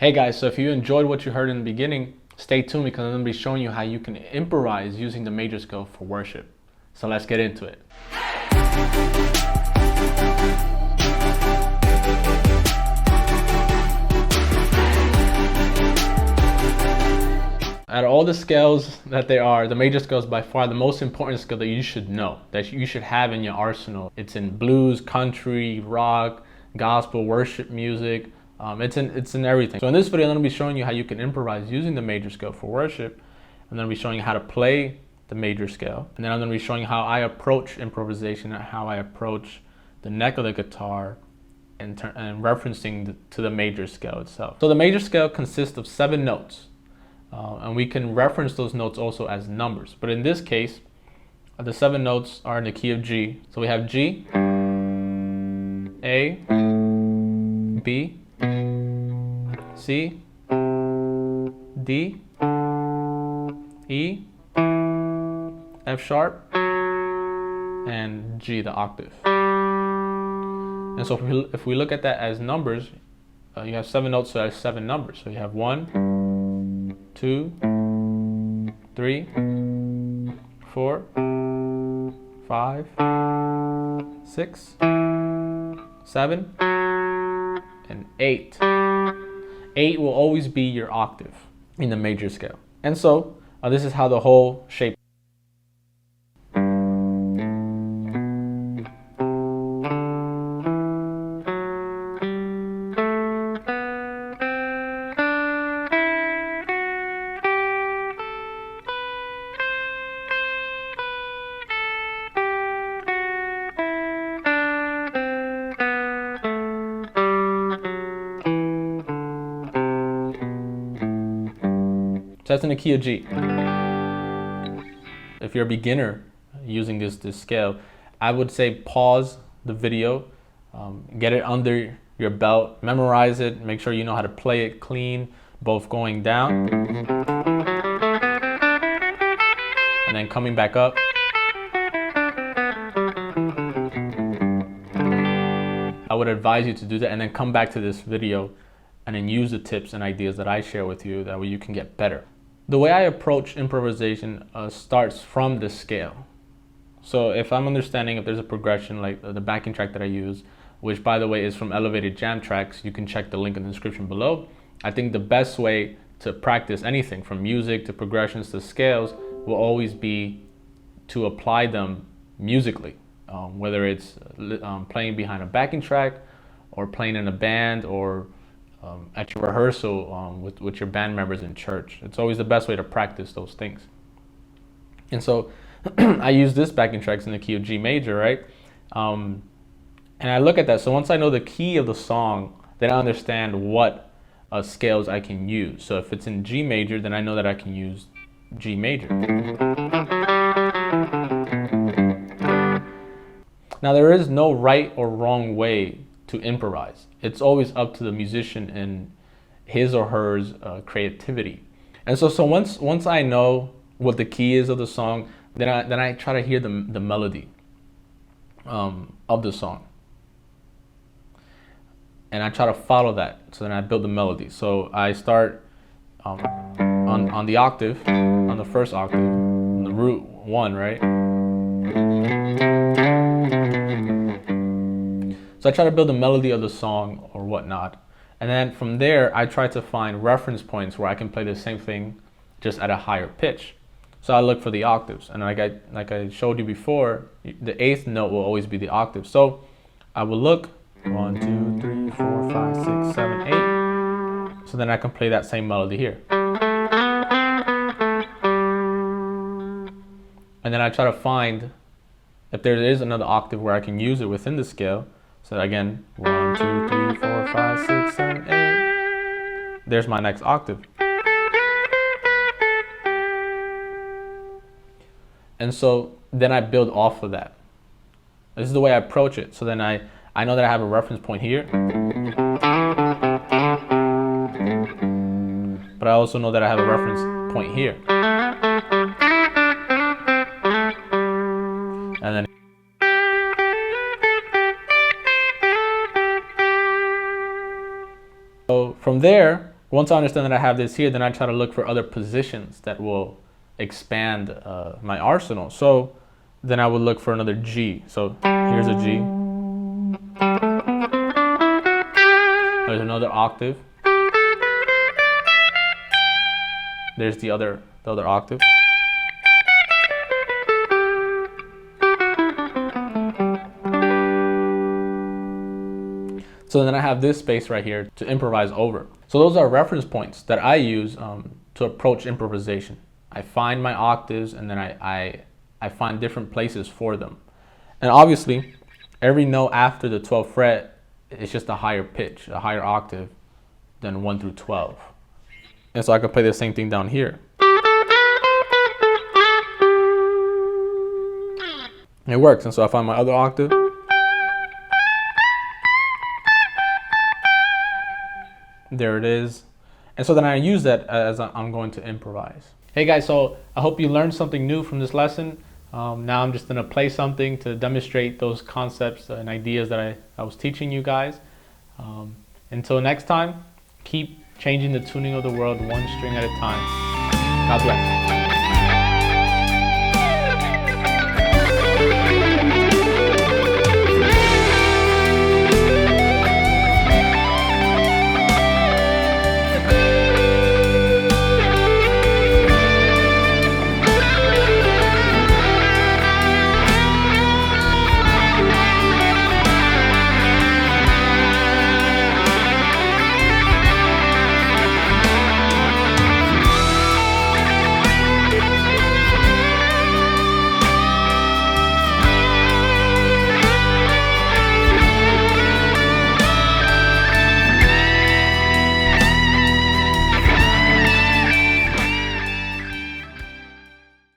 Hey guys, so if you enjoyed what you heard in the beginning, stay tuned because I'm going to be showing you how you can improvise using the major scale for worship. So let's get into it. Out of all the scales that there are, the major scale is by far the most important scale that you should know, that you should have in your arsenal. It's in blues, country, rock, gospel, worship music. It's in everything. So in this video, I'm going to be showing you how you can improvise using the major scale for worship. I'm going to be showing you how to play the major scale. And then I'm going to be showing you how I approach improvisation and how I approach the neck of the guitar and referencing to the major scale itself. So the major scale consists of 7 notes. And we can reference those notes also as numbers. But in this case, the 7 notes are in the key of G. So we have G, A, B, C, D, E, F sharp, and G, the octave. And so if we look at that as numbers, you have 7 notes, so that's 7 numbers. So you have 1, 2, 3, 4, 5, 6, 7, and 8. 8 will always be your octave in the major scale. And so this is how the whole shape. So that's in the key of G. If you're a beginner using this scale, I would say pause the video, get it under your belt, memorize it, make sure you know how to play it clean, both going down and then coming back up. I would advise you to do that and then come back to this video and then use the tips and ideas that I share with you. That way you can get better. The way I approach improvisation starts from the scale. So if I'm understanding if there's a progression like the backing track that I use, which by the way is from Elevated Jam Tracks, you can check the link in the description below. I think the best way to practice anything from music to progressions to scales will always be to apply them musically, whether it's playing behind a backing track or playing in a band or at your rehearsal with your band members in church. It's always the best way to practice those things. And so I use this backing tracks in the key of G major, right? And I look at that. So once I know the key of the song, then I understand what scales I can use. So if it's in G major, then I know that I can use G major. Now there is no right or wrong way to improvise. It's always up to the musician and his or her creativity. And so once I know what the key is of the song, then I try to hear the melody of the song, and I try to follow that. So then I build the melody. So I start on the octave, on the first octave, on the root 1, right? So I try to build the melody of the song or whatnot. And then from there, I try to find reference points where I can play the same thing just at a higher pitch. So I look for the octaves. And like I showed you before, the 8th note will always be the octave. So I will look 1, 2, 3, 4, 5, 6, 7, 8. So then I can play that same melody here. And then I try to find if there is another octave where I can use it within the scale. So again, 1, 2, 3, 4, 5, 6, 7, 8. There's my next octave. And so then I build off of that. This is the way I approach it. So then I know that I have a reference point here. But I also know that I have a reference point here. And then so from there, Once I understand that I have this here, then I try to look for other positions that will expand my arsenal. So then I would look for another G. So here's a G. There's another octave. There's the other octave. So then I have this space right here to improvise over. So those are reference points that I use to approach improvisation. I find my octaves, and then I find different places for them. And obviously, every note after the 12th fret is just a higher pitch, a higher octave than 1 through 12. And so I could play the same thing down here. It works. And so I find my other octave. There it is. And so then I use that as I'm going to improvise. Hey guys, so I hope you learned something new from this lesson. Now I'm just going to play something to demonstrate those concepts and ideas that I was teaching you guys. Until next time, keep changing the tuning of the world one string at a time. God bless.